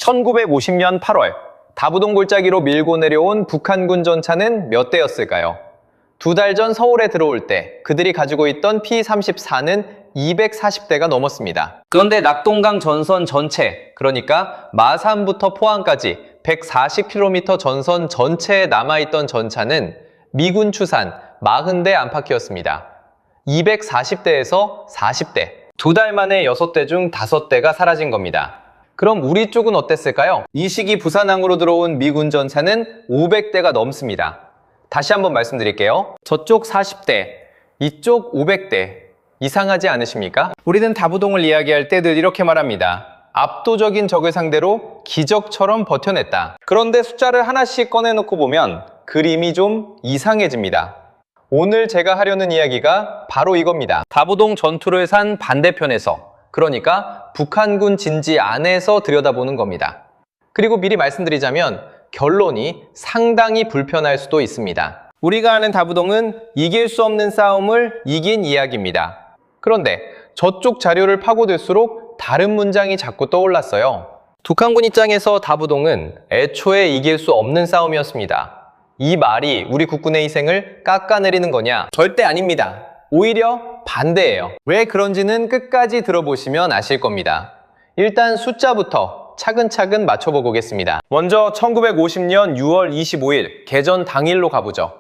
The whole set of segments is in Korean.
1950년 8월 다부동 골짜기로 밀고 내려온 북한군 전차는 몇 대였을까요? 2달 전 서울에 들어올 때 그들이 가지고 있던 P-34는 240대가 넘었습니다. 그런데 낙동강 전선 전체, 그러니까 마산부터 포항까지 140km 전선 전체에 남아있던 전차는 미군 추산 40대 안팎이었습니다. 240대에서 40대. 2달 만에 6대 중 5대가 사라진 겁니다. 그럼 우리 쪽은 어땠을까요? 이 시기 부산항으로 들어온 미군 전차는 500대가 넘습니다. 다시 한번 말씀드릴게요. 저쪽 40대, 이쪽 500대. 이상하지 않으십니까? 우리는 다부동을 이야기할 때 늘 이렇게 말합니다. 압도적인 적을 상대로 기적처럼 버텨냈다. 그런데 숫자를 하나씩 꺼내놓고 보면 그림이 좀 이상해집니다. 오늘 제가 하려는 이야기가 바로 이겁니다. 다부동 전투를 산 반대편에서, 그러니까 북한군 진지 안에서 들여다보는 겁니다. 그리고 미리 말씀드리자면 결론이 상당히 불편할 수도 있습니다. 우리가 아는 다부동은 이길 수 없는 싸움을 이긴 이야기입니다. 그런데 저쪽 자료를 파고들수록 다른 문장이 자꾸 떠올랐어요. 북한군 입장에서 다부동은 애초에 이길 수 없는 싸움이었습니다. 이 말이 우리 국군의 희생을 깎아내리는 거냐? 절대 아닙니다. 오히려 반대예요. 왜 그런지는 끝까지 들어보시면 아실 겁니다. 일단 숫자부터 차근차근 맞춰보고 오겠습니다. 먼저 1950년 6월 25일 개전 당일로 가보죠.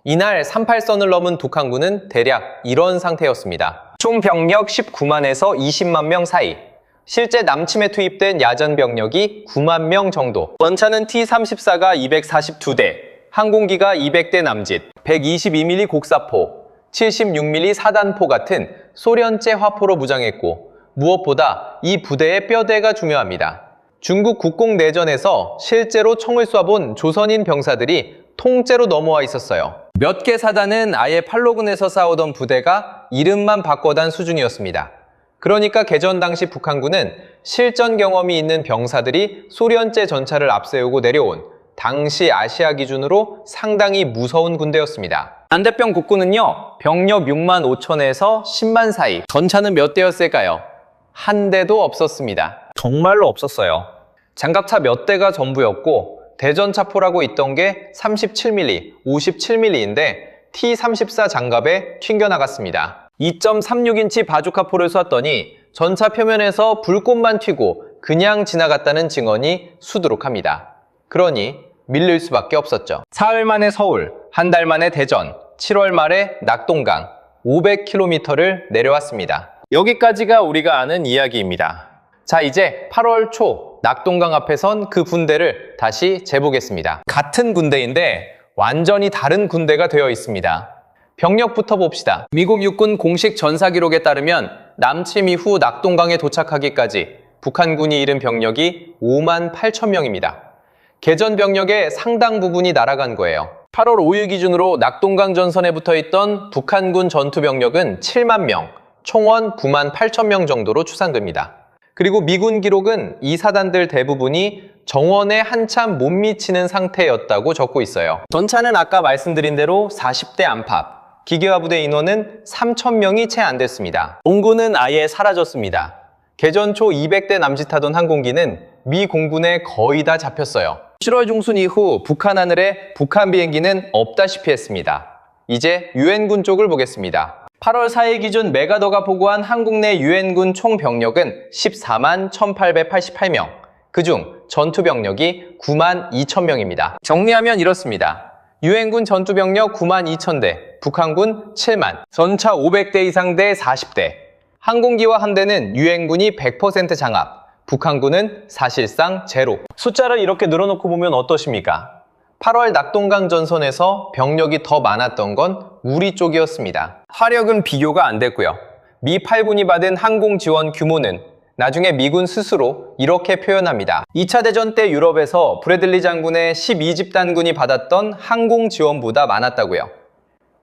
이날 38선을 넘은 북한군은 대략 이런 상태였습니다. 총 병력 19만에서 20만 명 사이. 실제 남침에 투입된 야전 병력이 9만 명 정도. 전차는 T-34가 242대, 항공기가 200대 남짓, 122mm 곡사포, 76mm 사단포 같은 소련제 화포로 무장했고, 무엇보다 이 부대의 뼈대가 중요합니다. 중국 국공내전에서 실제로 총을 쏴본 조선인 병사들이 통째로 넘어와 있었어요. 몇 개 사단은 아예 팔로군에서 싸우던 부대가 이름만 바꿔단 수준이었습니다. 그러니까 개전 당시 북한군은 실전 경험이 있는 병사들이 소련제 전차를 앞세우고 내려온 당시 아시아 기준으로 상당히 무서운 군대였습니다. 반대편 국군은요, 병력 6만 5천에서 10만 사이. 전차는 몇 대였을까요? 한 대도 없었습니다. 정말로 없었어요. 장갑차 몇 대가 전부였고 대전차포라고 있던 게 37mm, 57mm인데 T-34 장갑에 튕겨나갔습니다. 2.36인치 바주카포를 쐈더니 전차 표면에서 불꽃만 튀고 그냥 지나갔다는 증언이 수두룩합니다. 그러니 밀릴 수밖에 없었죠. 사흘 만에 서울, 한 달 만에 대전, 7월 말에 낙동강 500km를 내려왔습니다. 여기까지가 우리가 아는 이야기입니다. 자, 이제 8월 초 낙동강 앞에 선 그 군대를 다시 재보겠습니다. 같은 군대인데 완전히 다른 군대가 되어 있습니다. 병력부터 봅시다. 미국 육군 공식 전사 기록에 따르면 남침 이후 낙동강에 도착하기까지 북한군이 잃은 병력이 5만 8천 명입니다. 개전 병력의 상당 부분이 날아간 거예요. 8월 5일 기준으로 낙동강 전선에 붙어있던 북한군 전투병력은 7만 명, 총원 9만 8천 명 정도로 추산됩니다. 그리고 미군 기록은 이 사단들 대부분이 정원에 한참 못 미치는 상태였다고 적고 있어요. 전차는 아까 말씀드린 대로 40대 안팎, 기계화 부대 인원은 3천 명이 채 안 됐습니다. 공군은 아예 사라졌습니다. 개전 초 200대 남짓하던 항공기는 미 공군에 거의 다 잡혔어요. 7월 중순 이후 북한 하늘에 북한 비행기는 없다시피 했습니다. 이제 유엔군 쪽을 보겠습니다. 8월 4일 기준 메가더가 보고한 한국 내 유엔군 총 병력은 14만 1,888명. 그중 전투병력이 9만 2천 명입니다. 정리하면 이렇습니다. 유엔군 전투병력 9만 2천 대, 북한군 7만, 전차 500대 이상 대 40대. 항공기와 함대는 유엔군이 100% 장압, 북한군은 사실상 제로. 숫자를 이렇게 늘어놓고 보면 어떠십니까? 8월 낙동강 전선에서 병력이 더 많았던 건 우리 쪽이었습니다. 화력은 비교가 안 됐고요. 미 8군이 받은 항공 지원 규모는 나중에 미군 스스로 이렇게 표현합니다. 2차 대전 때 유럽에서 브래들리 장군의 12집단군이 받았던 항공 지원보다 많았다고요.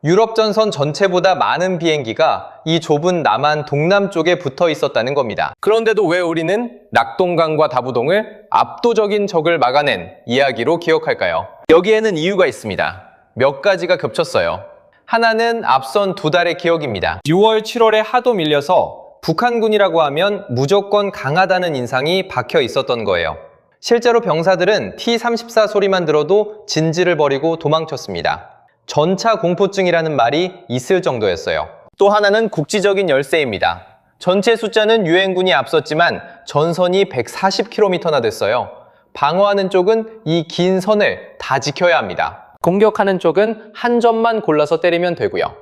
유럽 전선 전체보다 많은 비행기가 이 좁은 남한 동남쪽에 붙어 있었다는 겁니다. 그런데도 왜 우리는 낙동강과 다부동을 압도적인 적을 막아낸 이야기로 기억할까요? 여기에는 이유가 있습니다. 몇 가지가 겹쳤어요. 하나는 앞선 2달의 기억입니다. 6월, 7월에 하도 밀려서 북한군이라고 하면 무조건 강하다는 인상이 박혀 있었던 거예요. 실제로 병사들은 T-34 소리만 들어도 진지를 버리고 도망쳤습니다. 전차 공포증이라는 말이 있을 정도였어요. 또 하나는 국지적인 열세입니다. 전체 숫자는 유엔군이 앞섰지만 전선이 140km나 됐어요. 방어하는 쪽은 이 긴 선을 다 지켜야 합니다. 공격하는 쪽은 한 점만 골라서 때리면 되고요.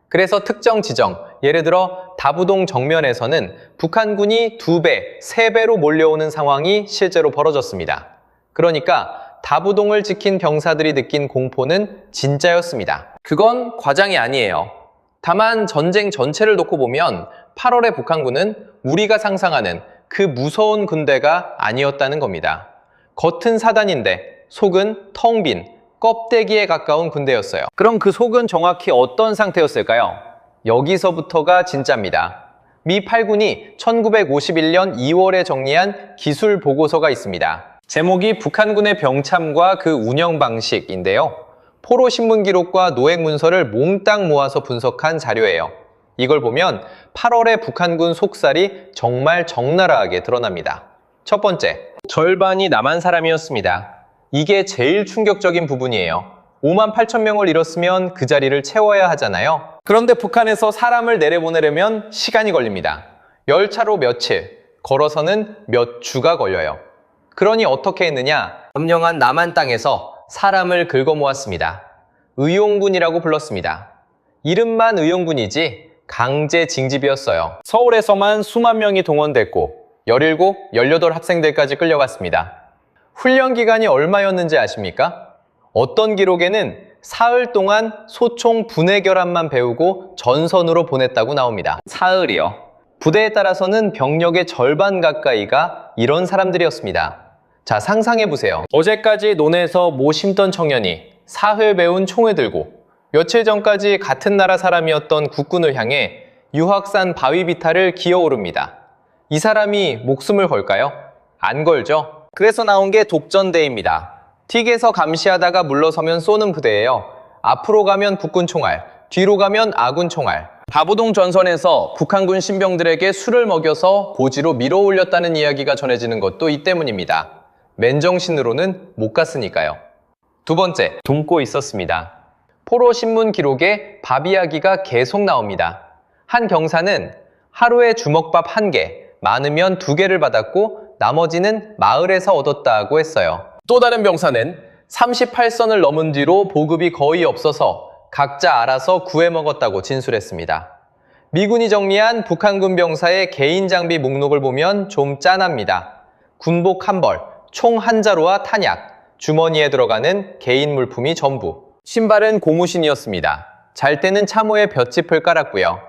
그래서 특정 지정, 예를 들어 다부동 정면에서는 북한군이 2배, 3배로 몰려오는 상황이 실제로 벌어졌습니다. 그러니까 다부동을 지킨 병사들이 느낀 공포는 진짜였습니다. 그건 과장이 아니에요. 다만 전쟁 전체를 놓고 보면 8월의 북한군은 우리가 상상하는 그 무서운 군대가 아니었다는 겁니다. 겉은 사단인데 속은 텅 빈 껍데기에 가까운 군대였어요. 그럼 그 속은 정확히 어떤 상태였을까요? 여기서부터가 진짜입니다. 미 8군이 1951년 2월에 정리한 기술 보고서가 있습니다. 제목이 북한군의 병참과 그 운영 방식인데요. 포로 신문 기록과 노획 문서를 몽땅 모아서 분석한 자료예요. 이걸 보면 8월의 북한군 속살이 정말 적나라하게 드러납니다. 첫 번째, 절반이 남한 사람이었습니다. 이게 제일 충격적인 부분이에요. 5만 8천 명을 잃었으면 그 자리를 채워야 하잖아요. 그런데 북한에서 사람을 내려보내려면 시간이 걸립니다. 열차로 며칠, 걸어서는 몇 주가 걸려요. 그러니 어떻게 했느냐? 점령한 남한 땅에서 사람을 긁어 모았습니다. 의용군이라고 불렀습니다. 이름만 의용군이지 강제 징집이었어요. 서울에서만 수만 명이 동원됐고 17, 18 학생들까지 끌려갔습니다. 훈련 기간이 얼마였는지 아십니까? 어떤 기록에는 사흘 동안 소총 분해 결함만 배우고 전선으로 보냈다고 나옵니다. 사흘이요. 부대에 따라서는 병력의 절반 가까이가 이런 사람들이었습니다. 자, 상상해보세요. 어제까지 논에서 모 심던 청년이 사흘 배운 총을 들고 며칠 전까지 같은 나라 사람이었던 국군을 향해 유확산 바위비탈을 기어오릅니다. 이 사람이 목숨을 걸까요? 안 걸죠? 그래서 나온 게 독전대입니다. 틱에서 감시하다가 물러서면 쏘는 부대예요. 앞으로 가면 북군 총알, 뒤로 가면 아군 총알. 다부동 전선에서 북한군 신병들에게 술을 먹여서 고지로 밀어올렸다는 이야기가 전해지는 것도 이 때문입니다. 맨정신으로는 못 갔으니까요. 두 번째, 굶고 있었습니다. 포로 신문 기록에 밥 이야기가 계속 나옵니다. 한 병사는 하루에 주먹밥 1개, 많으면 2개를 받았고 나머지는 마을에서 얻었다고 했어요. 또 다른 병사는 38선을 넘은 뒤로 보급이 거의 없어서 각자 알아서 구해 먹었다고 진술했습니다. 미군이 정리한 북한군 병사의 개인 장비 목록을 보면 좀 짠합니다. 군복 1벌, 총 1자루와 탄약, 주머니에 들어가는 개인 물품이 전부. 신발은 고무신이었습니다. 잘 때는 참호에 볏짚을 깔았고요.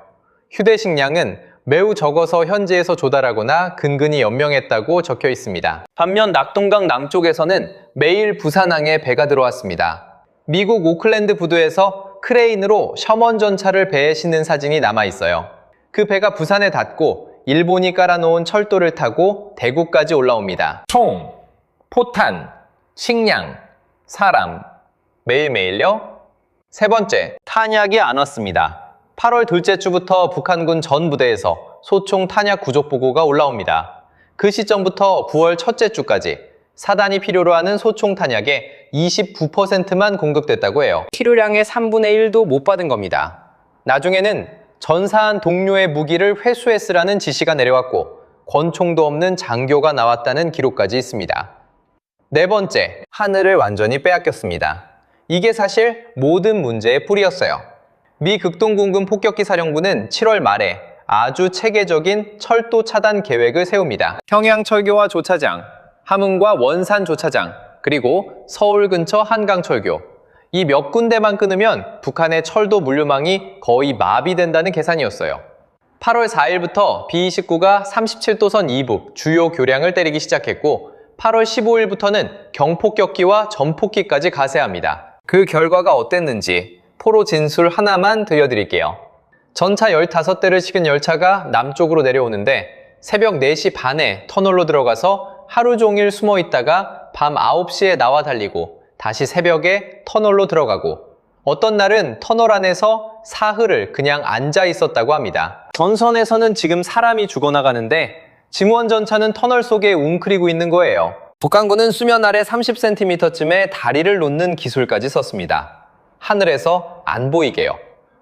휴대식량은 매우 적어서 현지에서 조달하거나 근근히 연명했다고 적혀 있습니다. 반면 낙동강 남쪽에서는 매일 부산항에 배가 들어왔습니다. 미국 오클랜드 부두에서 크레인으로 셔먼 전차를 배에 싣는 사진이 남아 있어요. 그 배가 부산에 닿고 일본이 깔아놓은 철도를 타고 대구까지 올라옵니다. 총, 포탄, 식량, 사람, 매일매일요? 세 번째, 탄약이 안 왔습니다. 8월 둘째 주부터 북한군 전 부대에서 소총 탄약 부족 보고가 올라옵니다. 그 시점부터 9월 첫째 주까지 사단이 필요로 하는 소총 탄약의 29%만 공급됐다고 해요. 필요량의 3분의 1도 못 받은 겁니다. 나중에는 전사한 동료의 무기를 회수했으라는 지시가 내려왔고 권총도 없는 장교가 나왔다는 기록까지 있습니다. 네 번째, 하늘을 완전히 빼앗겼습니다. 이게 사실 모든 문제의 뿌리였어요. 미 극동공군 폭격기 사령부는 7월 말에 아주 체계적인 철도 차단 계획을 세웁니다. 평양철교와 조차장, 함흥과 원산 조차장, 그리고 서울 근처 한강철교. 이 몇 군데만 끊으면 북한의 철도 물류망이 거의 마비된다는 계산이었어요. 8월 4일부터 B-29가 37도선 이북 주요 교량을 때리기 시작했고 8월 15일부터는 경폭격기와 전폭기까지 가세합니다. 그 결과가 어땠는지 포로 진술 하나만 들려드릴게요. 전차 15대를 실은 열차가 남쪽으로 내려오는데 새벽 4시 반에 터널로 들어가서 하루 종일 숨어 있다가 밤 9시에 나와 달리고 다시 새벽에 터널로 들어가고 어떤 날은 터널 안에서 사흘을 그냥 앉아 있었다고 합니다. 전선에서는 지금 사람이 죽어나가는데 증원 전차는 터널 속에 웅크리고 있는 거예요. 북한군은 수면 아래 30cm쯤의 다리를 놓는 기술까지 썼습니다. 하늘에서 안 보이게요.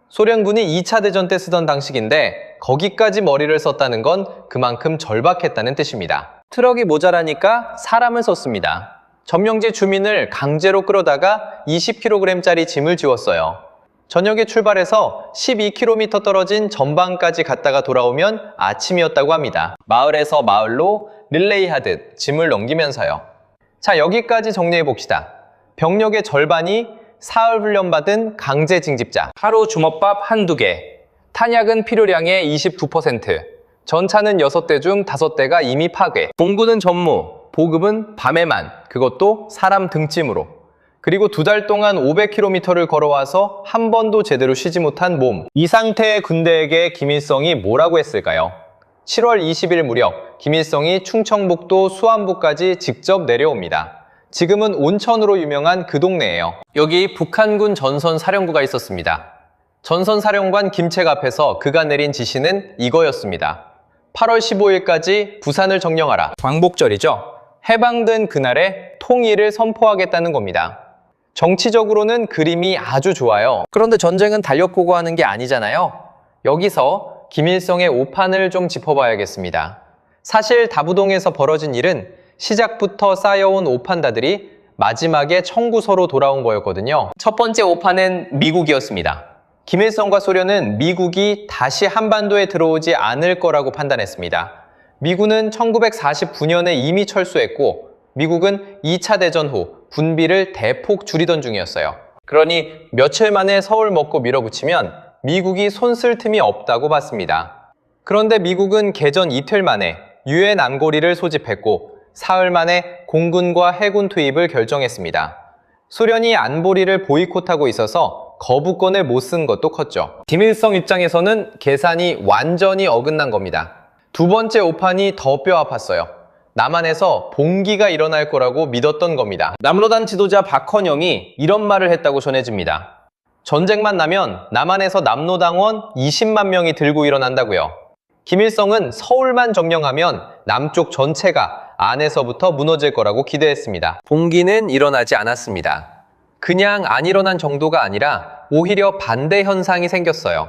소련군이 2차 대전 때 쓰던 방식인데 거기까지 머리를 썼다는 건 그만큼 절박했다는 뜻입니다. 트럭이 모자라니까 사람을 썼습니다. 점령지 주민을 강제로 끌어다가 20kg짜리 짐을 지웠어요. 저녁에 출발해서 12km 떨어진 전방까지 갔다가 돌아오면 아침이었다고 합니다. 마을에서 마을로 릴레이 하듯 짐을 넘기면서요. 자, 여기까지 정리해 봅시다. 병력의 절반이 사흘 훈련받은 강제 징집자, 하루 주먹밥 한두 개, 탄약은 필요량의 29%, 전차는 6대 중 5대가 이미 파괴, 공군은 전무, 보급은 밤에만, 그것도 사람 등짐으로, 그리고 2달 동안 500km를 걸어와서 한 번도 제대로 쉬지 못한 몸. 이 상태의 군대에게 김일성이 뭐라고 했을까요? 7월 20일 무렵 김일성이 충청북도 수안부까지 직접 내려옵니다. 지금은 온천으로 유명한 그 동네예요. 여기 북한군 전선사령부가 있었습니다. 전선사령관 김책 앞에서 그가 내린 지시는 이거였습니다. 8월 15일까지 부산을 점령하라. 광복절이죠. 해방된 그날에 통일을 선포하겠다는 겁니다. 정치적으로는 그림이 아주 좋아요. 그런데 전쟁은 달력 보고 하는 게 아니잖아요. 여기서 김일성의 오판을 좀 짚어봐야겠습니다. 사실 다부동에서 벌어진 일은 시작부터 쌓여온 오판다들이 마지막에 청구서로 돌아온 거였거든요. 첫 번째 오판은 미국이었습니다. 김일성과 소련은 미국이 다시 한반도에 들어오지 않을 거라고 판단했습니다. 미군은 1949년에 이미 철수했고 미국은 2차 대전 후 군비를 대폭 줄이던 중이었어요. 그러니 며칠 만에 서울 먹고 밀어붙이면 미국이 손쓸 틈이 없다고 봤습니다. 그런데 미국은 개전 이틀 만에 유엔 안보리를 소집했고 사흘 만에 공군과 해군 투입을 결정했습니다. 소련이 안보리를 보이콧하고 있어서 거부권을 못 쓴 것도 컸죠. 김일성 입장에서는 계산이 완전히 어긋난 겁니다. 두 번째 오판이 더 뼈 아팠어요. 남한에서 봉기가 일어날 거라고 믿었던 겁니다. 남로단 지도자 박헌영이 이런 말을 했다고 전해집니다. 전쟁만 나면 남한에서 남로당원 20만 명이 들고 일어난다고요. 김일성은 서울만 점령하면 남쪽 전체가 안에서부터 무너질 거라고 기대했습니다. 봉기는 일어나지 않았습니다. 그냥 안 일어난 정도가 아니라 오히려 반대 현상이 생겼어요.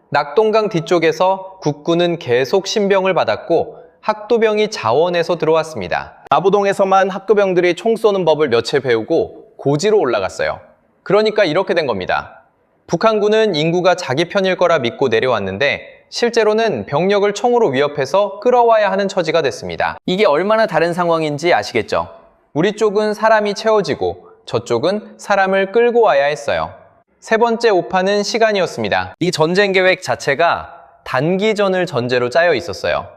낙동강 뒤쪽에서 국군은 계속 신병을 받았고 학도병이 자원해서 들어왔습니다. 다부동에서만 학도병들이 총 쏘는 법을 며칠 배우고 고지로 올라갔어요. 그러니까 이렇게 된 겁니다. 북한군은 인구가 자기 편일 거라 믿고 내려왔는데 실제로는 병력을 총으로 위협해서 끌어와야 하는 처지가 됐습니다. 이게 얼마나 다른 상황인지 아시겠죠? 우리 쪽은 사람이 채워지고 저쪽은 사람을 끌고 와야 했어요. 세 번째 오판은 시간이었습니다. 이 전쟁 계획 자체가 단기전을 전제로 짜여 있었어요.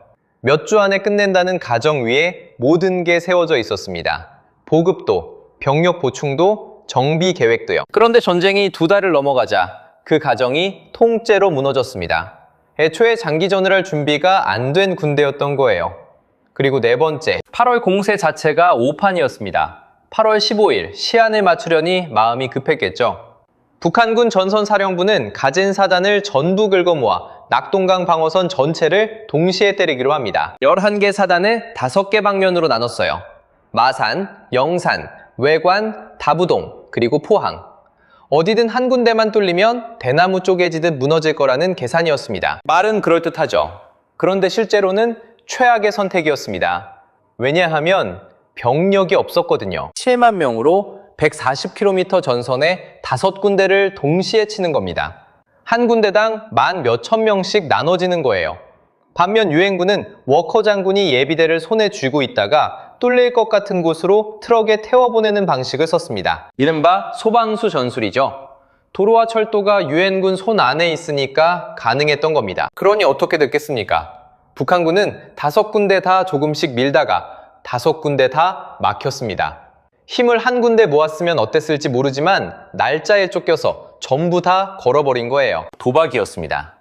몇 주 안에 끝낸다는 가정 위에 모든 게 세워져 있었습니다. 보급도, 병력 보충도, 정비 계획도요. 그런데 전쟁이 2달을 넘어가자 그 가정이 통째로 무너졌습니다. 애초에 장기전을 할 준비가 안 된 군대였던 거예요. 그리고 네 번째, 8월 공세 자체가 오판이었습니다. 8월 15일 시한을 맞추려니 마음이 급했겠죠. 북한군 전선사령부는 가진 사단을 전부 긁어모아 낙동강 방어선 전체를 동시에 때리기로 합니다. 11개 사단을 5개 방면으로 나눴어요. 마산, 영산, 외관, 다부동, 그리고 포항. 어디든 한 군데만 뚫리면 대나무 쪼개지듯 무너질 거라는 계산이었습니다. 말은 그럴듯하죠. 그런데 실제로는 최악의 선택이었습니다. 왜냐하면 병력이 없었거든요. 7만 명으로 140km 전선에 5군데를 동시에 치는 겁니다. 한 군데당 만 몇천 명씩 나눠지는 거예요. 반면 유엔군은 워커 장군이 예비대를 손에 쥐고 있다가 뚫릴 것 같은 곳으로 트럭에 태워보내는 방식을 썼습니다. 이른바 소방수 전술이죠. 도로와 철도가 유엔군 손 안에 있으니까 가능했던 겁니다. 그러니 어떻게 됐겠습니까? 북한군은 5군데 다 조금씩 밀다가 5군데 다 막혔습니다. 힘을 한 군데 모았으면 어땠을지 모르지만 날짜에 쫓겨서 전부 다 걸어버린 거예요. 도박이었습니다.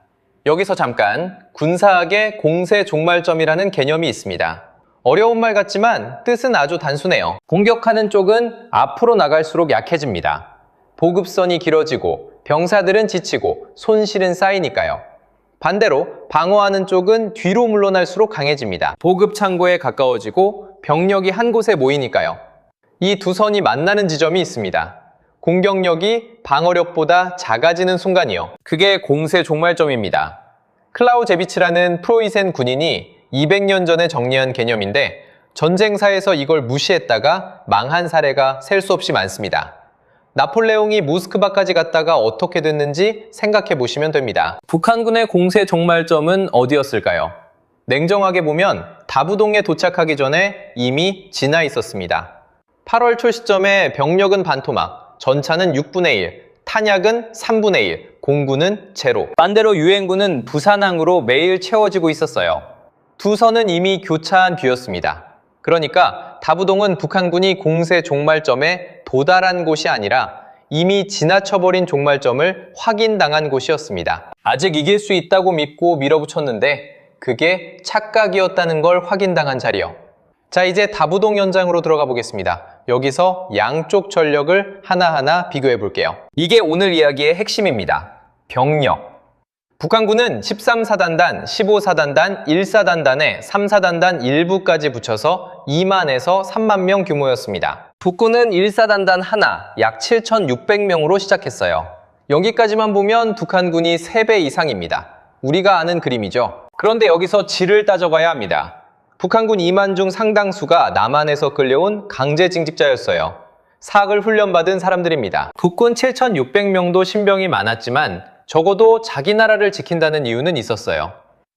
여기서 잠깐 군사학의 공세 종말점이라는 개념이 있습니다. 어려운 말 같지만 뜻은 아주 단순해요. 공격하는 쪽은 앞으로 나갈수록 약해집니다. 보급선이 길어지고 병사들은 지치고 손실은 쌓이니까요. 반대로 방어하는 쪽은 뒤로 물러날수록 강해집니다. 보급 창고에 가까워지고 병력이 한 곳에 모이니까요. 이 두 선이 만나는 지점이 있습니다. 공격력이 방어력보다 작아지는 순간이요. 그게 공세 종말점입니다. 클라우제비치라는 프로이센 군인이 200년 전에 정리한 개념인데 전쟁사에서 이걸 무시했다가 망한 사례가 셀 수 없이 많습니다. 나폴레옹이 모스크바까지 갔다가 어떻게 됐는지 생각해 보시면 됩니다. 북한군의 공세 종말점은 어디였을까요? 냉정하게 보면 다부동에 도착하기 전에 이미 지나 있었습니다. 8월 초 시점에 병력은 반토막, 전차는 6분의 1, 탄약은 3분의 1, 공군은 제로. 반대로 유엔군은 부산항으로 매일 채워지고 있었어요. 두 선은 이미 교차한 뷰였습니다. 그러니까 다부동은 북한군이 공세 종말점에 도달한 곳이 아니라 이미 지나쳐버린 종말점을 확인당한 곳이었습니다. 아직 이길 수 있다고 믿고 밀어붙였는데 그게 착각이었다는 걸 확인당한 자리요. 자, 이제 다부동 현장으로 들어가 보겠습니다. 여기서 양쪽 전력을 하나하나 비교해 볼게요. 이게 오늘 이야기의 핵심입니다. 병력. 북한군은 13사단단, 15사단단, 1사단단에 3사단단 일부까지 붙여서 2만에서 3만 명 규모였습니다. 북군은 1사단단 하나, 약 7,600명으로 시작했어요. 여기까지만 보면 북한군이 3배 이상입니다. 우리가 아는 그림이죠. 그런데 여기서 질을 따져봐야 합니다. 북한군 2만 중 상당수가 남한에서 끌려온 강제 징집자였어요. 사학을 훈련받은 사람들입니다. 북군 7,600명도 신병이 많았지만 적어도 자기 나라를 지킨다는 이유는 있었어요.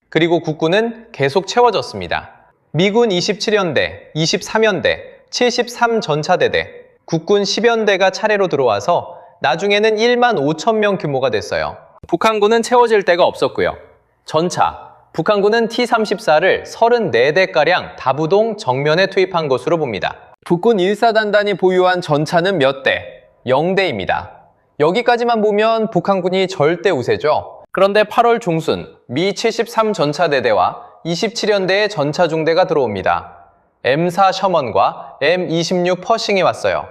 그리고 국군은 계속 채워졌습니다. 미군 27연대, 23연대, 73전차대대, 국군 10연대가 차례로 들어와서 나중에는 1만 5천 명 규모가 됐어요. 북한군은 채워질 데가 없었고요. 전차, 북한군은 T-34를 34대가량 다부동 정면에 투입한 것으로 봅니다. 북군 1사단단이 보유한 전차는 몇 대? 0대입니다. 여기까지만 보면 북한군이 절대 우세죠. 그런데 8월 중순 미 73전차대대와 27연대의 전차중대가 들어옵니다. M4 셔먼과 M26 퍼싱이 왔어요.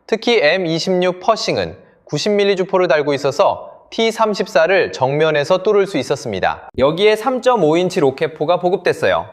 특히 M26 퍼싱은 90mm 주포를 달고 있어서 T-34를 정면에서 뚫을 수 있었습니다. 여기에 3.5인치 로켓포가 보급됐어요.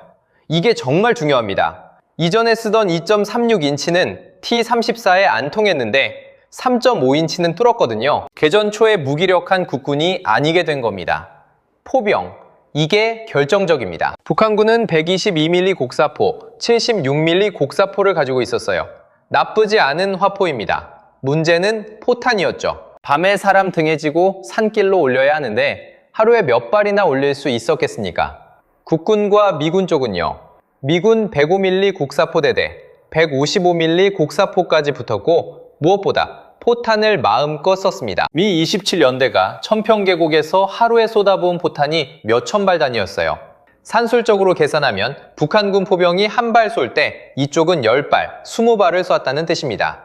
이게 정말 중요합니다. 이전에 쓰던 2.36인치는 T-34에 안 통했는데 3.5인치는 뚫었거든요. 개전 초에 무기력한 국군이 아니게 된 겁니다. 포병, 이게 결정적입니다. 북한군은 122mm 곡사포, 76mm 곡사포를 가지고 있었어요. 나쁘지 않은 화포입니다. 문제는 포탄이었죠. 밤에 사람 등에 지고 산길로 올려야 하는데 하루에 몇 발이나 올릴 수 있었겠습니까? 국군과 미군 쪽은요. 미군 105mm 곡사포대대, 155mm 곡사포까지 붙었고 무엇보다 포탄을 마음껏 썼습니다. 미 27연대가 천평계곡에서 하루에 쏟아부은 포탄이 몇천 발 단위였어요. 산술적으로 계산하면 북한군 포병이 한 발 쏠 때 이쪽은 10발, 20발을 쐈다는 뜻입니다.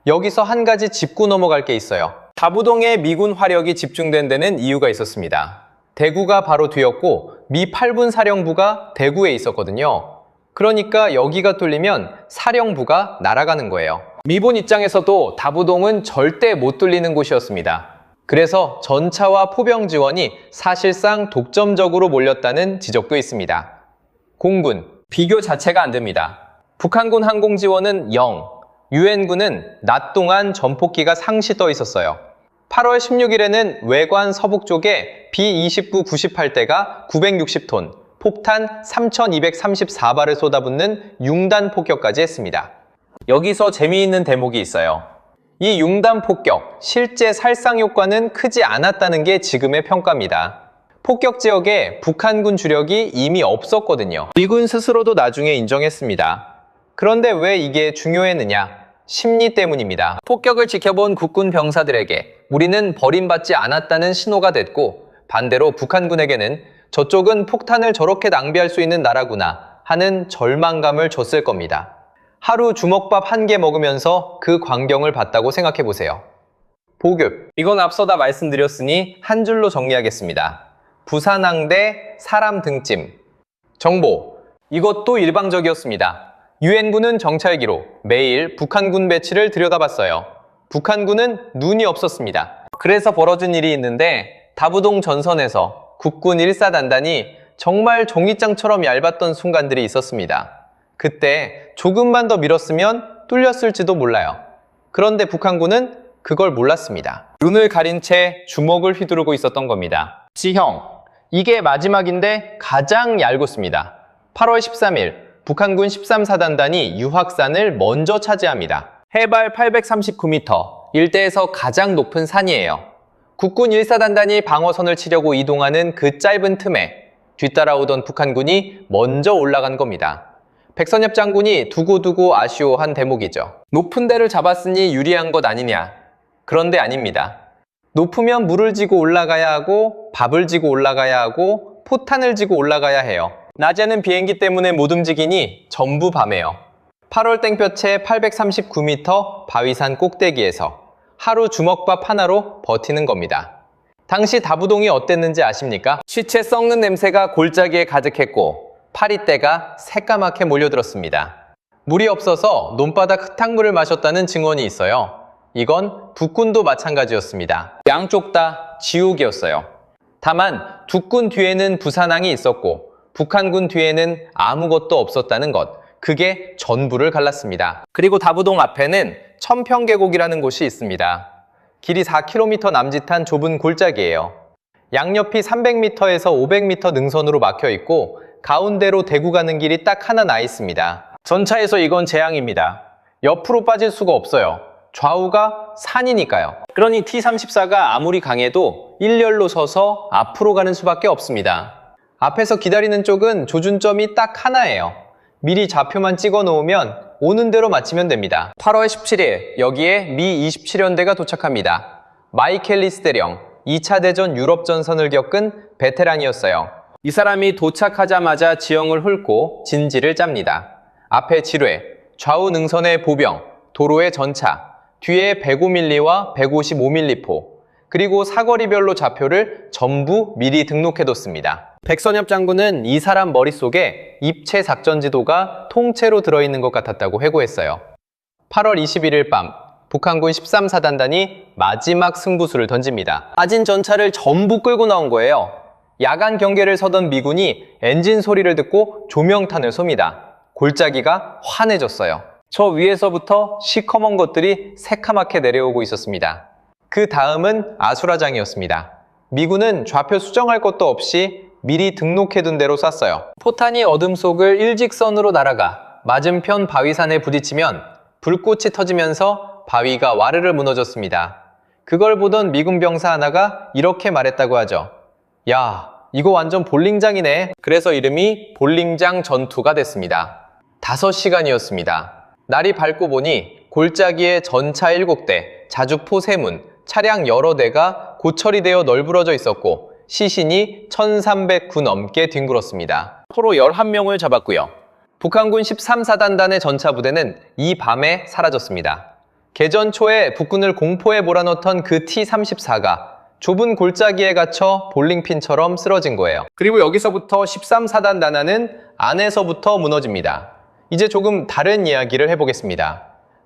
여기서 한 가지 짚고 넘어갈 게 있어요. 다부동에 미군 화력이 집중된 데는 이유가 있었습니다. 대구가 바로 뒤였고 미 8분 사령부가 대구에 있었거든요. 그러니까 여기가 뚫리면 사령부가 날아가는 거예요. 미군 입장에서도 다부동은 절대 못 뚫리는 곳이었습니다. 그래서 전차와 포병 지원이 사실상 독점적으로 몰렸다는 지적도 있습니다. 공군, 비교 자체가 안 됩니다. 북한군 항공 지원은 0, 유엔군은 낮 동안 전폭기가 상시 떠 있었어요. 8월 16일에는 외관 서북 쪽에 B-29 98대가 960톤, 폭탄 3,234발을 쏟아붓는 융단 폭격까지 했습니다. 여기서 재미있는 대목이 있어요. 이 융단 폭격, 실제 살상 효과는 크지 않았다는 게 지금의 평가입니다. 폭격 지역에 북한군 주력이 이미 없었거든요. 미군 스스로도 나중에 인정했습니다. 그런데 왜 이게 중요했느냐? 심리 때문입니다. 폭격을 지켜본 국군 병사들에게 우리는 버림받지 않았다는 신호가 됐고 반대로 북한군에게는 저쪽은 폭탄을 저렇게 낭비할 수 있는 나라구나 하는 절망감을 줬을 겁니다. 하루 주먹밥 1개 먹으면서 그 광경을 봤다고 생각해 보세요. 보급, 이건 앞서 다 말씀드렸으니 한 줄로 정리하겠습니다. 부산항대 사람 등짐. 정보, 이것도 일방적이었습니다. 유엔군은 정찰기로 매일 북한군 배치를 들여다봤어요. 북한군은 눈이 없었습니다. 그래서 벌어진 일이 있는데 다부동 전선에서 국군 1사단단이 정말 종이장처럼 얇았던 순간들이 있었습니다. 그때 조금만 더 밀었으면 뚫렸을지도 몰라요. 그런데 북한군은 그걸 몰랐습니다. 눈을 가린 채 주먹을 휘두르고 있었던 겁니다. 지형, 이게 마지막인데 가장 얄궂습니다. 8월 13일, 북한군 13사단단이 유학산을 먼저 차지합니다. 해발 839m, 일대에서 가장 높은 산이에요. 국군 1사단단이 방어선을 치려고 이동하는 그 짧은 틈에 뒤따라오던 북한군이 먼저 올라간 겁니다. 백선엽 장군이 두고두고 아쉬워한 대목이죠. 높은 데를 잡았으니 유리한 것 아니냐. 그런데 아닙니다. 높으면 물을 지고 올라가야 하고 밥을 지고 올라가야 하고 포탄을 지고 올라가야 해요. 낮에는 비행기 때문에 못 움직이니 전부 밤에요. 8월 땡볕에 839m 바위산 꼭대기에서 하루 주먹밥 하나로 버티는 겁니다. 당시 다부동이 어땠는지 아십니까? 시체 썩는 냄새가 골짜기에 가득했고 파리떼가 새까맣게 몰려들었습니다. 물이 없어서 논바닥 흙탕물을 마셨다는 증언이 있어요. 이건 북군도 마찬가지였습니다. 양쪽 다 지옥이었어요. 다만 북군 뒤에는 부산항이 있었고 북한군 뒤에는 아무것도 없었다는 것, 그게 전부를 갈랐습니다. 그리고 다부동 앞에는 천평계곡이라는 곳이 있습니다. 길이 4km 남짓한 좁은 골짜기예요. 양옆이 300m에서 500m 능선으로 막혀 있고 가운데로 대구 가는 길이 딱 하나 나 있습니다. 전차에서 이건 재앙입니다. 옆으로 빠질 수가 없어요. 좌우가 산이니까요. 그러니 T-34가 아무리 강해도 일렬로 서서 앞으로 가는 수밖에 없습니다. 앞에서 기다리는 쪽은 조준점이 딱 하나예요. 미리 좌표만 찍어 놓으면 오는 대로 맞추면 됩니다. 8월 17일 여기에 미 27연대가 도착합니다. 마이켈리스 대령, 2차 대전 유럽 전선을 겪은 베테랑이었어요. 이 사람이 도착하자마자 지형을 훑고 진지를 짭니다. 앞에 지뢰, 좌우 능선의 보병, 도로의 전차, 뒤에 105mm와 155mm 포, 그리고 사거리별로 좌표를 전부 미리 등록해뒀습니다. 백선엽 장군은 이 사람 머릿속에 입체 작전지도가 통째로 들어있는 것 같았다고 회고했어요. 8월 21일 밤, 북한군 13사단단이 마지막 승부수를 던집니다. 빠진 전차를 전부 끌고 나온 거예요. 야간 경계를 서던 미군이 엔진 소리를 듣고 조명탄을 쏩니다. 골짜기가 환해졌어요. 저 위에서부터 시커먼 것들이 새카맣게 내려오고 있었습니다. 그 다음은 아수라장이었습니다. 미군은 좌표 수정할 것도 없이 미리 등록해둔 대로 쐈어요. 포탄이 어둠 속을 일직선으로 날아가 맞은편 바위산에 부딪히면 불꽃이 터지면서 바위가 와르르 무너졌습니다. 그걸 보던 미군 병사 하나가 이렇게 말했다고 하죠. 야, 이거 완전 볼링장이네. 그래서 이름이 볼링장 전투가 됐습니다. 5시간이었습니다. 날이 밝고 보니 골짜기에 전차 7대, 자주포 3문, 차량 여러 대가 고철이 되어 널브러져 있었고 시신이 1,309 넘게 뒹굴었습니다. 포로 11명을 잡았고요. 북한군 13사단단의 전차 부대는 이 밤에 사라졌습니다. 개전 초에 북군을 공포에 몰아넣던 그 T-34가 좁은 골짜기에 갇혀 볼링핀처럼 쓰러진 거예요. 그리고 여기서부터 13사단단은 안에서부터 무너집니다. 이제 조금 다른 이야기를 해보겠습니다.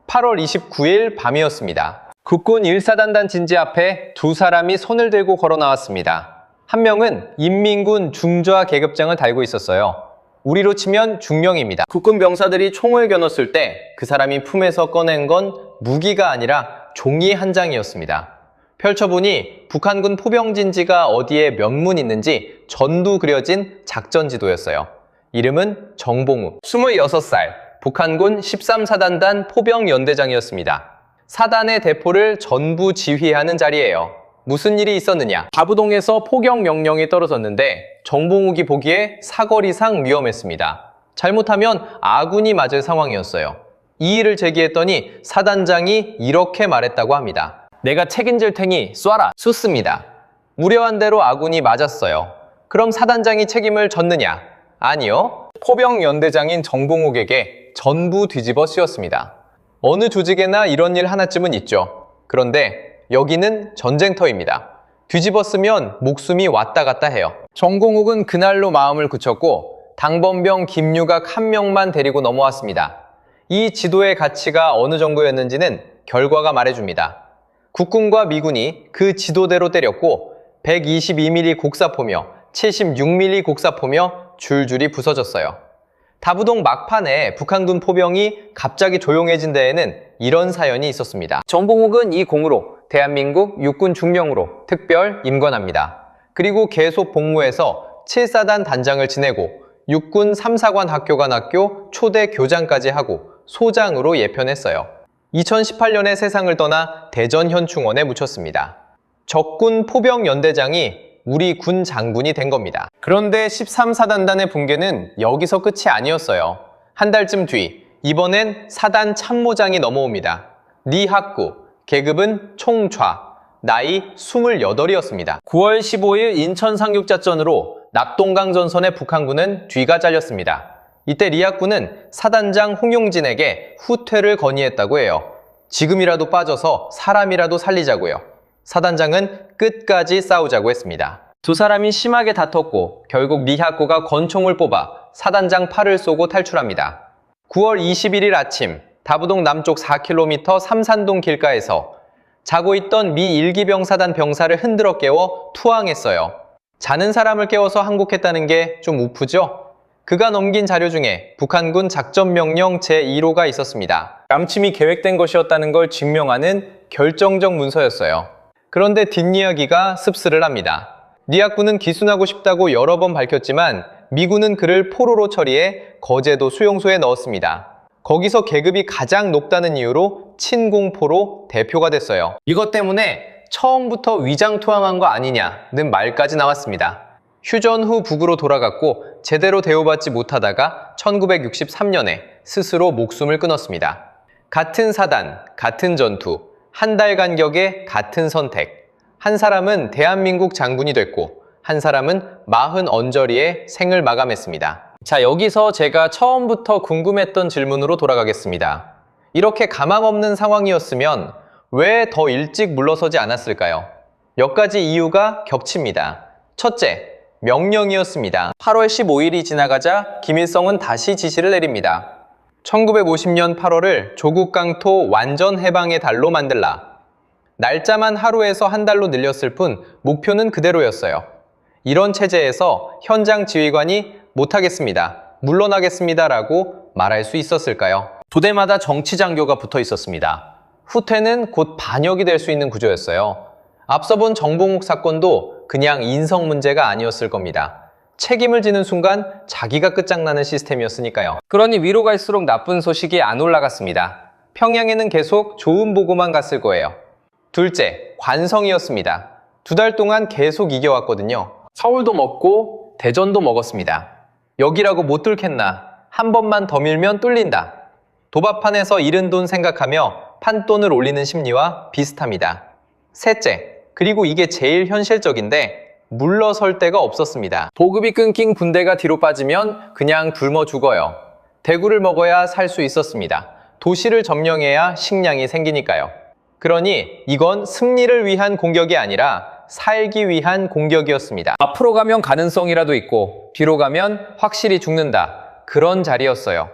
8월 29일 밤이었습니다. 국군 1사단단 진지 앞에 두 사람이 손을 들고 걸어 나왔습니다. 한 명은 인민군 중좌 계급장을 달고 있었어요. 우리로 치면 중령입니다. 국군 병사들이 총을 겨눴을 때 그 사람이 품에서 꺼낸 건 무기가 아니라 종이 한 장이었습니다. 펼쳐보니 북한군 포병진지가 어디에 몇 문 있는지 전부 그려진 작전지도였어요. 이름은 정봉우, 26살, 북한군 13사단단 포병연대장이었습니다. 사단의 대포를 전부 지휘하는 자리예요. 무슨 일이 있었느냐? 다부동에서 포격 명령이 떨어졌는데 정봉욱이 보기에 사거리상 위험했습니다. 잘못하면 아군이 맞을 상황이었어요. 이 일을 제기했더니 사단장이 이렇게 말했다고 합니다. 내가 책임질 테니 쏴라. 쏘습니다. 무례한 대로 아군이 맞았어요. 그럼 사단장이 책임을 졌느냐? 아니요. 포병연대장인 정봉욱에게 전부 뒤집어 씌웠습니다. 어느 조직에나 이런 일 하나쯤은 있죠. 그런데 여기는 전쟁터입니다. 뒤집어 쓰면 목숨이 왔다 갔다 해요. 정봉욱은 그날로 마음을 굳혔고 당번병 김유각 한 명만 데리고 넘어왔습니다. 이 지도의 가치가 어느 정도였는지는 결과가 말해줍니다. 국군과 미군이 그 지도대로 때렸고 122mm 곡사포며 76mm 곡사포며 줄줄이 부서졌어요. 다부동 막판에 북한군 포병이 갑자기 조용해진 데에는 이런 사연이 있었습니다. 정봉욱은 이 공으로 대한민국 육군 중령으로 특별 임관합니다. 그리고 계속 복무해서 7사단 단장을 지내고 육군 3사관 학교관학교 초대 교장까지 하고 소장으로 예편했어요. 2018년에 세상을 떠나 대전 현충원에 묻혔습니다. 적군 포병연대장이 우리 군 장군이 된 겁니다. 그런데 13사단단의 붕괴는 여기서 끝이 아니었어요. 한 달쯤 뒤, 이번엔 사단 참모장이 넘어옵니다. 리학구, 계급은 총좌, 나이 28이었습니다. 9월 15일 인천 상륙작전으로 납동강 전선의 북한군은 뒤가 잘렸습니다. 이때 리학구는 사단장 홍용진에게 후퇴를 건의했다고 해요. 지금이라도 빠져서 사람이라도 살리자고요. 사단장은 끝까지 싸우자고 했습니다. 두 사람이 심하게 다퉜고 결국 리학구가 권총을 뽑아 사단장 팔을 쏘고 탈출합니다. 9월 21일 아침 다부동 남쪽 4km 삼산동 길가에서 자고 있던 미 1기병 사단 병사를 흔들어 깨워 투항했어요. 자는 사람을 깨워서 항복했다는 게 좀 우프죠? 그가 넘긴 자료 중에 북한군 작전명령 제1호가 있었습니다. 남침이 계획된 것이었다는 걸 증명하는 결정적 문서였어요. 그런데 뒷이야기가 씁쓸을 합니다. 리학구는 기순하고 싶다고 여러 번 밝혔지만 미군은 그를 포로로 처리해 거제도 수용소에 넣었습니다. 거기서 계급이 가장 높다는 이유로 친공포로 대표가 됐어요. 이것 때문에 처음부터 위장투항한 거 아니냐는 말까지 나왔습니다. 휴전 후 북으로 돌아갔고 제대로 대우받지 못하다가 1963년에 스스로 목숨을 끊었습니다. 같은 사단, 같은 전투, 한 달 간격의 같은 선택. 한 사람은 대한민국 장군이 됐고 한 사람은 40 언저리에 생을 마감했습니다. 자, 여기서 제가 처음부터 궁금했던 질문으로 돌아가겠습니다. 이렇게 가망 없는 상황이었으면 왜 더 일찍 물러서지 않았을까요? 몇 가지 이유가 겹칩니다. 첫째, 명령이었습니다. 8월 15일이 지나가자 김일성은 다시 지시를 내립니다. 1950년 8월을 조국 강토 완전 해방의 달로 만들라. 날짜만 하루에서 한 달로 늘렸을 뿐 목표는 그대로였어요. 이런 체제에서 현장 지휘관이 못하겠습니다, 물러나겠습니다 라고 말할 수 있었을까요? 부대마다 정치 장교가 붙어 있었습니다. 후퇴는 곧 반역이 될 수 있는 구조였어요. 앞서 본 정봉욱 사건도 그냥 인성 문제가 아니었을 겁니다. 책임을 지는 순간 자기가 끝장나는 시스템이었으니까요. 그러니 위로 갈수록 나쁜 소식이 안 올라갔습니다. 평양에는 계속 좋은 보고만 갔을 거예요. 둘째, 관성이었습니다. 2달 동안 계속 이겨왔거든요. 서울도 먹고 대전도 먹었습니다. 여기라고 못 뚫겠나, 한 번만 더 밀면 뚫린다. 도박판에서 잃은 돈 생각하며 판돈을 올리는 심리와 비슷합니다. 셋째, 그리고 이게 제일 현실적인데 물러설 데가 없었습니다. 보급이 끊긴 군대가 뒤로 빠지면 그냥 굶어 죽어요. 대구를 먹어야 살 수 있었습니다. 도시를 점령해야 식량이 생기니까요. 그러니 이건 승리를 위한 공격이 아니라 살기 위한 공격이었습니다. 앞으로 가면 가능성이라도 있고 뒤로 가면 확실히 죽는다. 그런 자리였어요.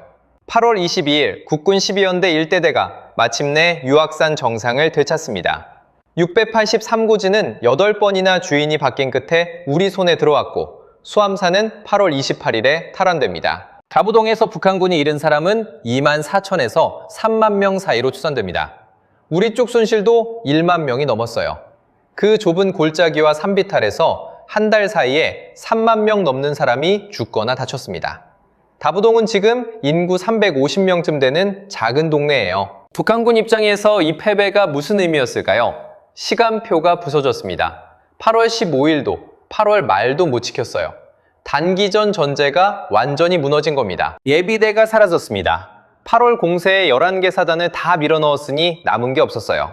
8월 22일 국군 12연대 1대대가 마침내 유악산 정상을 되찾습니다. 683고지는 8번이나 주인이 바뀐 끝에 우리 손에 들어왔고 수암산은 8월 28일에 탈환됩니다. 다부동에서 북한군이 잃은 사람은 2만 4천에서 3만 명 사이로 추산됩니다. 우리 쪽 손실도 1만 명이 넘었어요. 그 좁은 골짜기와 산비탈에서 한 달 사이에 3만 명 넘는 사람이 죽거나 다쳤습니다. 다부동은 지금 인구 350명쯤 되는 작은 동네예요. 북한군 입장에서 이 패배가 무슨 의미였을까요? 시간표가 부서졌습니다. 8월 15일도 8월 말도 못 지켰어요. 단기전 전제가 완전히 무너진 겁니다. 예비대가 사라졌습니다. 8월 공세에 11개 사단을 다 밀어넣었으니 남은 게 없었어요.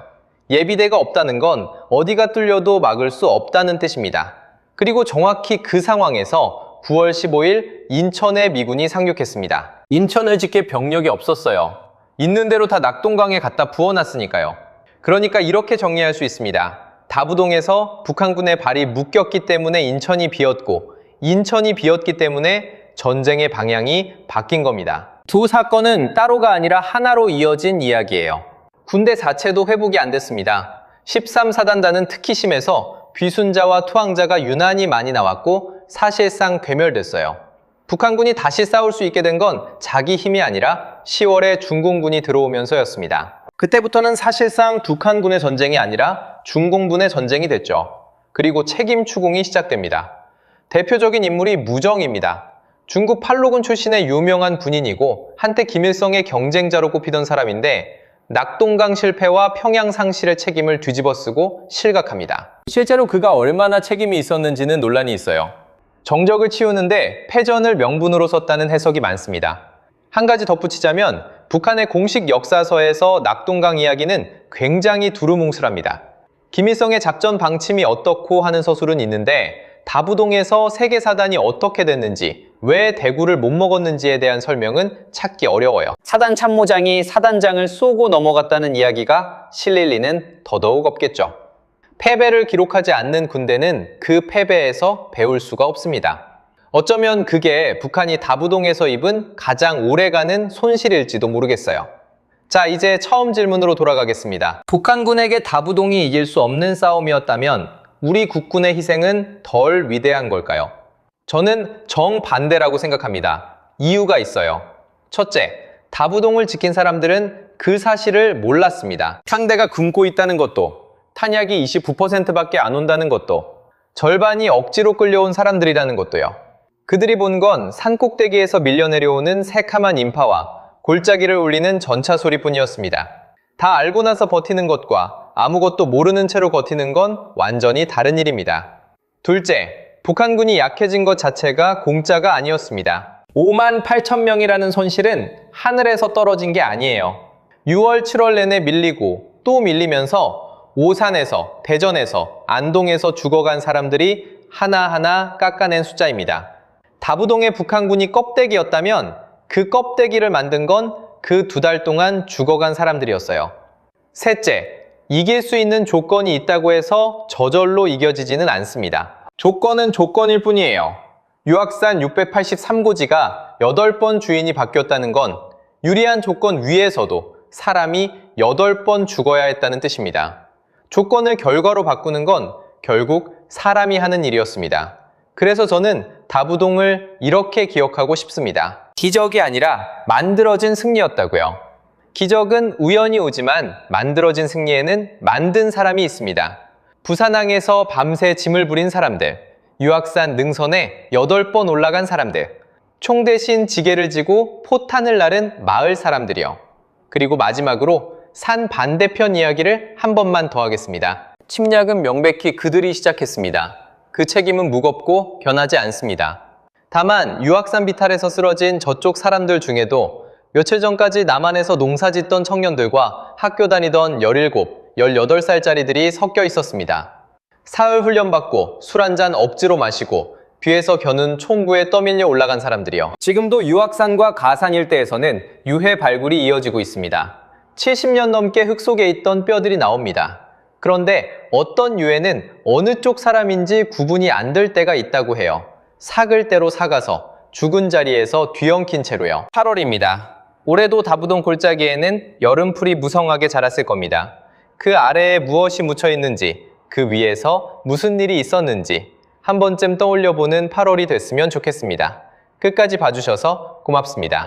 예비대가 없다는 건 어디가 뚫려도 막을 수 없다는 뜻입니다. 그리고 정확히 그 상황에서 9월 15일 인천에 미군이 상륙했습니다. 인천을 지킬 병력이 없었어요. 있는 대로 다 낙동강에 갖다 부어놨으니까요. 그러니까 이렇게 정리할 수 있습니다. 다부동에서 북한군의 발이 묶였기 때문에 인천이 비었고 인천이 비었기 때문에 전쟁의 방향이 바뀐 겁니다. 두 사건은 따로가 아니라 하나로 이어진 이야기예요. 군대 자체도 회복이 안 됐습니다. 13사단단은 특히 심해서 귀순자와 투항자가 유난히 많이 나왔고 사실상 괴멸됐어요. 북한군이 다시 싸울 수 있게 된 건 자기 힘이 아니라 10월에 중공군이 들어오면서였습니다. 그때부터는 사실상 북한군의 전쟁이 아니라 중공군의 전쟁이 됐죠. 그리고 책임 추궁이 시작됩니다. 대표적인 인물이 무정입니다. 중국 팔로군 출신의 유명한 군인이고 한때 김일성의 경쟁자로 꼽히던 사람인데 낙동강 실패와 평양 상실의 책임을 뒤집어쓰고 실각합니다. 실제로 그가 얼마나 책임이 있었는지는 논란이 있어요. 정적을 치우는데 패전을 명분으로 썼다는 해석이 많습니다. 한 가지 덧붙이자면 북한의 공식 역사서에서 낙동강 이야기는 굉장히 두루뭉술합니다. 김일성의 작전 방침이 어떻고 하는 서술은 있는데 다부동에서 세계사단이 어떻게 됐는지, 왜 대구를 못 먹었는지에 대한 설명은 찾기 어려워요. 사단 참모장이 사단장을 쏘고 넘어갔다는 이야기가 실릴 리는 더더욱 없겠죠. 패배를 기록하지 않는 군대는 그 패배에서 배울 수가 없습니다. 어쩌면 그게 북한이 다부동에서 입은 가장 오래가는 손실일지도 모르겠어요. 자, 이제 처음 질문으로 돌아가겠습니다. 북한군에게 다부동이 이길 수 없는 싸움이었다면 우리 국군의 희생은 덜 위대한 걸까요? 저는 정반대라고 생각합니다. 이유가 있어요. 첫째, 다부동을 지킨 사람들은 그 사실을 몰랐습니다. 상대가 굶고 있다는 것도, 탄약이 29%밖에 안 온다는 것도, 절반이 억지로 끌려온 사람들이라는 것도요. 그들이 본 건 산꼭대기에서 밀려내려오는 새카만 인파와 골짜기를 울리는 전차 소리뿐이었습니다. 다 알고 나서 버티는 것과 아무것도 모르는 채로 버티는 건 완전히 다른 일입니다. 둘째, 북한군이 약해진 것 자체가 공짜가 아니었습니다. 5만 8천 명이라는 손실은 하늘에서 떨어진 게 아니에요. 6월, 7월 내내 밀리고 또 밀리면서 오산에서, 대전에서, 안동에서 죽어간 사람들이 하나하나 깎아낸 숫자입니다. 다부동의 북한군이 껍데기였다면 그 껍데기를 만든 건 그 2달 동안 죽어간 사람들이었어요. 셋째, 이길 수 있는 조건이 있다고 해서 저절로 이겨지지는 않습니다. 조건은 조건일 뿐이에요. 유악산 683고지가 8번 주인이 바뀌었다는 건 유리한 조건 위에서도 사람이 8번 죽어야 했다는 뜻입니다. 조건을 결과로 바꾸는 건 결국 사람이 하는 일이었습니다. 그래서 저는 다부동을 이렇게 기억하고 싶습니다. 기적이 아니라 만들어진 승리였다고요. 기적은 우연히 오지만 만들어진 승리에는 만든 사람이 있습니다. 부산항에서 밤새 짐을 부린 사람들, 유악산 능선에 8번 올라간 사람들, 총 대신 지게를 지고 포탄을 나른 마을 사람들이요. 그리고 마지막으로 산 반대편 이야기를 한 번만 더 하겠습니다. 침략은 명백히 그들이 시작했습니다. 그 책임은 무겁고 변하지 않습니다. 다만 유악산 비탈에서 쓰러진 저쪽 사람들 중에도 며칠 전까지 남한에서 농사 짓던 청년들과 학교 다니던 17, 18살짜리들이 섞여 있었습니다. 사흘 훈련받고 술 한잔 억지로 마시고 뒤에서 겨눈 총구에 떠밀려 올라간 사람들이요. 지금도 유악산과 가산 일대에서는 유해 발굴이 이어지고 있습니다. 70년 넘게 흙 속에 있던 뼈들이 나옵니다. 그런데 어떤 유해는 어느 쪽 사람인지 구분이 안 될 때가 있다고 해요. 삭을 대로 삭아서 죽은 자리에서 뒤엉킨 채로요. 8월입니다. 올해도 다부동 골짜기에는 여름풀이 무성하게 자랐을 겁니다. 그 아래에 무엇이 묻혀 있는지, 그 위에서 무슨 일이 있었는지 한 번쯤 떠올려보는 8월이 됐으면 좋겠습니다. 끝까지 봐주셔서 고맙습니다.